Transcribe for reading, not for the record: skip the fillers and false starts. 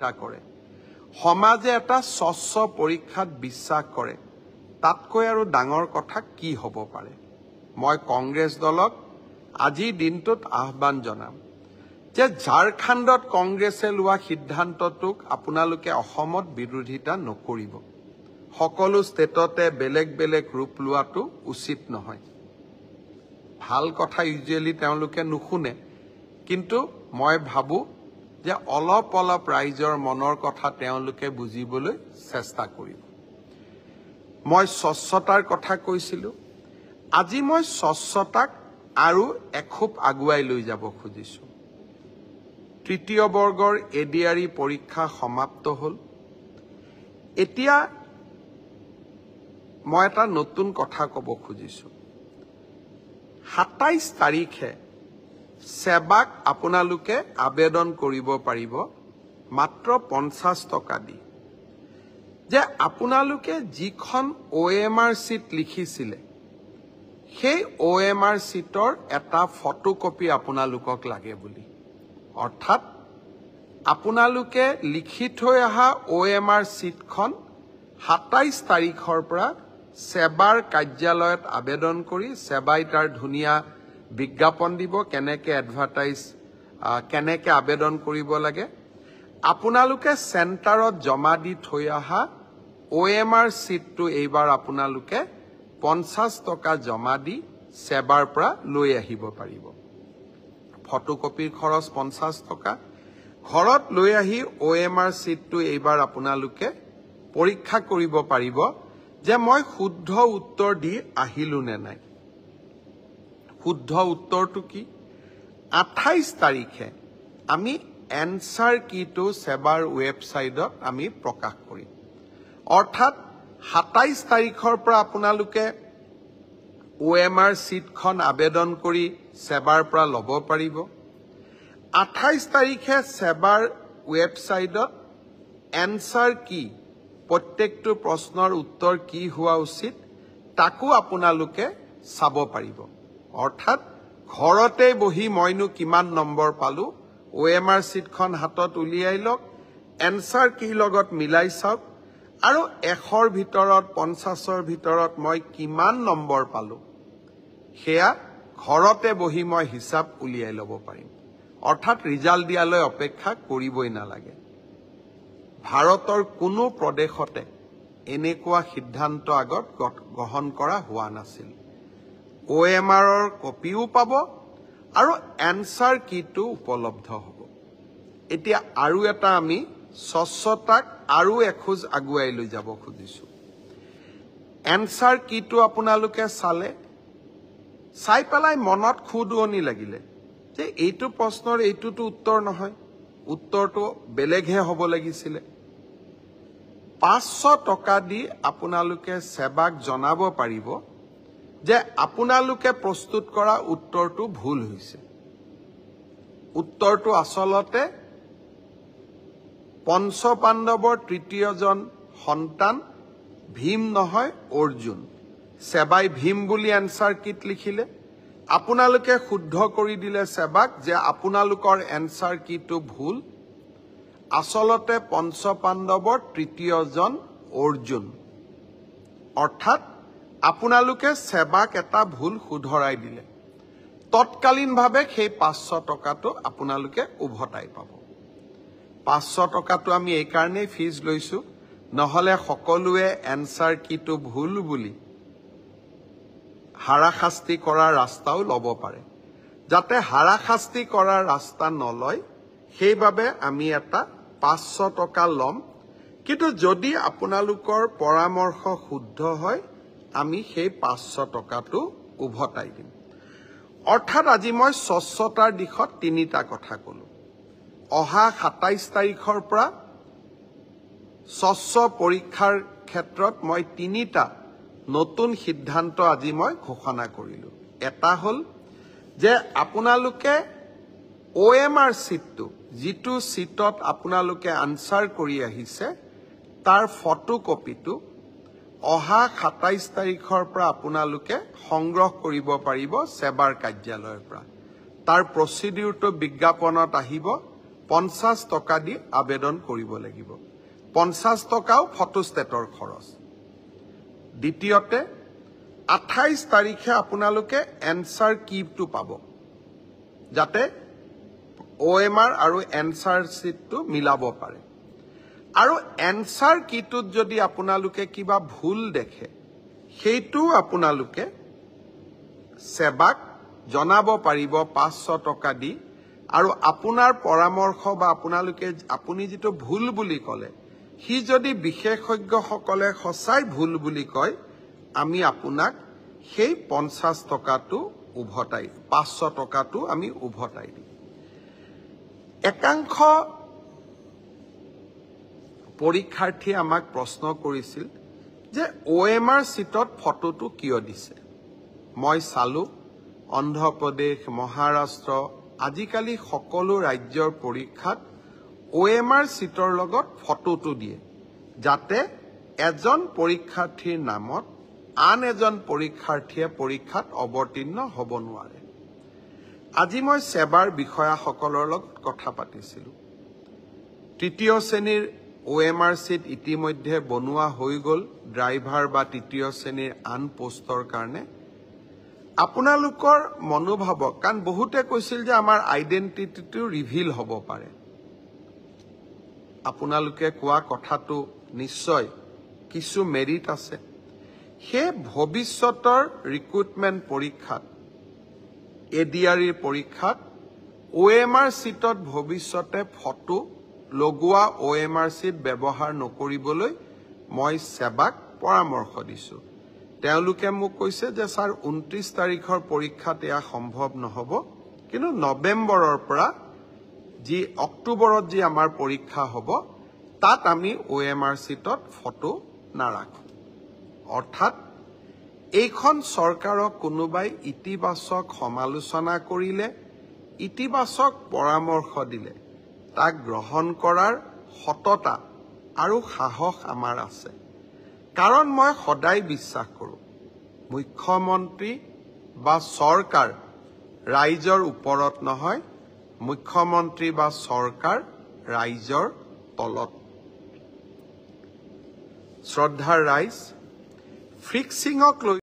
কৰে সমাজে এটা স্বচ্ছ পৰীক্ষাত বিশ্বাস কৰে তাতকৈ আৰু ডাঙৰ কথা কি হ'ব পাৰে মই কংগ্ৰেছ দলক আজি দিনটোত আহ্বান জনাম যে ঝাৰখণ্ডত কংগ্ৰেছে লোৱা সিদ্ধান্তটোক আপোনালোকে অসমত বিৰোধিতা নকৰিব সকলো ষ্টেটতে বেলেগ বেলেগ ৰূপ লোৱাটো উচিত নহয় ভাল কথা ইউজুৱেলি তেওঁলোকে নুশুনে কিন্তু মই ভাবো যে অলপ ৰাইজৰ মনৰ কথা তেওঁলোকে বুজিবলৈ চেষ্টা কৰিব মই স্বচ্ছতাৰ কথা কৈছিলো আজি মই স্বচ্ছতাক আৰু এখোপ আগুৱাই লৈ যাব খুজিছো তৃতীয় বৰ্গৰ এডিআৰই পৰীক্ষা সমাপ্ত হ'ল এতিয়া মই এটা নতুন কথা ক'ব খুজিছো 27 তাৰিখে সেবাক আপোনালোকে আবেদন কৰিব পাৰিব মাত্ৰ 50 টকা দি যে আপোনালোকে যিখন OMR সিট লিখিছিলে সেই OMR সিটৰ এটা ফটোকপি আপোনালোকক লাগে বুলি অৰ্থাৎ আপোনালোকে লিখি থৈ অহা OMR সিটখন 27 তাৰিখৰ পৰা সেবাৰ কাৰ্যালয়ত আবেদন কৰি সেবাই তাৰ ধুনীয়া বিজ্ঞাপন দিব কেনেকে এডভাৰটাইজ কেনেকে আবেদন কৰিব লাগে আপোনালোকে সেন্টাৰত জমা দি থৈ অহা OMR সিটটো এইবাৰ আপোনালোকে 50 টকা জমা দি সেবাৰ পৰা লৈ আহিব পাৰিব ফটোকপিৰ খৰচ 50 টকা ঘৰত লৈ আহি OMR সিটটো এইবাৰ আপোনালোকে পৰীক্ষা কৰিব পাৰিব যে মই শুদ্ধ উত্তৰ দি আহিলো নে নাই শুদ্ধ উত্তৰটো কি 28 তাৰিখে আমি এনসাৰ কিটো সেবাৰ ৱেবসাইটত আমি প্ৰকাশ কৰিম অৰ্থাৎ 27 তাৰিখৰ পৰা আপোনালোকে OMR সিটখন আবেদন কৰি সেবাৰ পৰা ল'ব পাৰিব 28 তাৰিখে সেবাৰ ৱেবসাইটত এনসাৰ কি প্ৰত্যেকটো প্ৰশ্নৰ উত্তৰ কি হোৱা উচিত তাকো আপোনালোকে চাব পাৰিব অৰ্থাৎ ঘৰতে বহি মইনো কিমান নম্বৰ পালো OMR সিটখন হাতত উলিয়াই লওক এনসাৰ কি লগত মিলাই চাওক আৰু 100ৰ ভিতৰত 50ৰ ভিতৰত মই কিমান নম্বৰ পালো হেয়া ঘৰতে বহি মই হিচাপ উলিয়াই ল'ব পাৰিম অৰ্থাৎ ৰিজাল্ট দিয়ালৈ অপেক্ষা কৰিবই নালাগে ভাৰতৰ কোনো প্ৰদেশতে এনেকুৱা সিদ্ধান্ত আগত গ্ৰহণ কৰা হোৱা নাছিল OMRৰ কপিও পাব আৰু এনসাৰ কিটো উপলব্ধ হ'ব এতিয়া আৰু এটা আমি স্বচ্ছতাক আৰু এখোজ আগুৱাই লৈ যাব খুজিছো এনসাৰ কিটো আপোনালোকে চাই পেলাই মনত খুদুৱনি লাগিলে যে এইটো প্ৰশ্নৰ এইটোটো উত্তৰ নহয় উত্তৰটো বেলেগহে হ'ব লাগিছিল 500 টকা দি আপোনালোকে সেবাক জনাব পাৰিব যে আপোনালোকে প্ৰস্তুত কৰা উত্তৰটো ভুল হৈছে উত্তৰটো আসলতে পঞ্চপাণ্ডৱৰ তৃতীয়জন সন্তান ভীম নহয় অৰ্জুন সেবাই ভীম বুলি এনসাৰ কিট লিখিলে আপোনালোকে শুদ্ধ কৰি দিলে সেবাক যে আপোনালোকৰ এনসাৰ কিটো ভুল আসলতে পঞ্চপাণ্ডৱৰ তৃতীয়জন অৰ্জুন অৰ্থাৎ আপোনালোকে সেবাক এটা ভুল শুধৰাই দিলে তৎকালীনভাৱে সেই 500 টকাটো আপোনালোকে উভতাই পাব 500 টকাটো আমি এই কাৰণে ফিজ লৈছো নহলে সকলোৱে এনসাৰ কিটো ভুল বুলি হাৰাশাস্তি কৰাৰ ৰাস্তাও ল'ব পাৰে যাতে হাৰাশাস্তি কৰাৰ ৰাস্তা নলয় সেইভাবে আমি এটা 500 টকা লম কিন্তু যদি আপোনালোকৰ পৰামৰ্শ শুদ্ধ হয় আমি সেই 500 টকাটো উভতাই দিম অৰ্থাৎ আজি মই স্বচ্ছতাৰ দিশত তিনিটা কথা ক'লো অহা 27 তাৰিখৰ পৰা স্বচ্ছ পৰীক্ষাৰ ক্ষেত্ৰত মই তিনিটা নতুন সিদ্ধান্ত আজি মই ঘোষণা কৰিলো এটা হ'ল যে আপোনালোকে OMR সিটটো যিটো সিটত আপোনালোকে আনসাৰ কৰি আহিছে তাৰ ফটোকপিটো অহা 27 তাৰিখৰ পৰা আপোনালোকে সংগ্ৰহ কৰিব পাৰিব সেবাৰ কাৰ্যালয়ৰ পৰা তাৰ প্ৰচিডিউৰটো বিজ্ঞাপনত আহিব 50 টকা দি আবেদন কৰিব লাগিব 50 টকাও ফটোষ্টেটৰ খৰচ দ্বিতীয়তে 28 তাৰিখে আপোনালোকে এনসাৰ কিটো পাব যাতে OMR আৰু এনসাৰ শীটটো মিলাব পাৰে আৰু এনসাৰ কিটোত যদি আপোনালোকে কিবা ভুল দেখে সেইটো আপোনালোকে সেবাক জনাব পাৰিব 500 টকা দি আৰু আপোনাৰ পৰামৰ্শ বা আপুনি যেটো ভুল বুলি কলে হি যদি বিশেষজ্ঞসকলে সঁচাই ভুল বুলি কয় আমি আপোনাক সেই 50 টকাটো উভতাই 500 টকাটো আমি উভতাই দিম একাংশ পৰীক্ষাৰ্থীয়ে আমাক প্ৰশ্ন কৰিছিল যে OMR সিটত ফটোটো কিয় দিছে মই চালু অন্ধ্ৰপ্ৰদেশ মহাৰাষ্ট্ৰ আজিকালি সকলো ৰাজ্যৰ পৰীক্ষাত OMR সিটৰ লগত ফটোটো দিয়ে যাতে এজন পৰীক্ষাৰ্থীৰ নামত আন এজন পৰীক্ষাৰ্থীয়ে পৰীক্ষাত অৱতীৰ্ণ হ'ব নোৱাৰে আজি মই সেবাৰ বিষয়াসকলৰ লগত কথা পাতিছিলো তৃতীয় শ্ৰেণীৰ OMR সিট ইতিমধ্যে বনোৱা হৈ গল ড্ৰাইভাৰ বা তৃতীয় শ্ৰেণীৰ আন পোষ্টৰ কাৰণে আপোনালোকৰ মনোভাৱক কাৰণ বহুতে কৈছিল যে আমাৰ আইডেন্টিটিটো ৰিভিল হ'ব পাৰে আপোনালোকে কোৱা কথাটো নিশ্চয় কিছু মেৰিট আছে হে ভৱিষ্যতৰ ৰিক্ৰুটমেন্ট পৰীক্ষাত এডিআৰইৰ পৰীক্ষাত OMR সিটত ভৱিষ্যতে ফটো লগোৱা OMR সিট ব্যৱহাৰ নকৰিবলৈ মই সেবাক পৰামৰ্শ দিছো তেওঁলোকে মোক কৈছে যে স্যাৰ 29 তাৰিখৰ পৰীক্ষাত এয়া সম্ভৱ নহব কিন্তু নৱেম্বৰৰ পৰা যি অক্টোবৰত যি আমাৰ পৰীক্ষা হ'ব তাত আমি OMR সিটত ফটো নাৰাখো অৰ্থাৎ এইখন চৰকাৰক কোনোবাই ইতিবাচক সমালোচনা কৰিলে ইতিবাচক পৰামৰ্শ দিলে তাক গ্ৰহণ কৰাৰ সততা আৰু সাহস আমাৰ আছে কাৰণ মই সদায় বিশ্বাস কৰো মুখ্যমন্ত্ৰী বা চৰকাৰ ৰাইজৰ ওপৰত নহয় মুখ্যমন্ত্ৰী বা চৰকাৰ ৰাইজৰ তলত শ্ৰদ্ধাৰ ৰাইজ ফিক্সিংক লৈ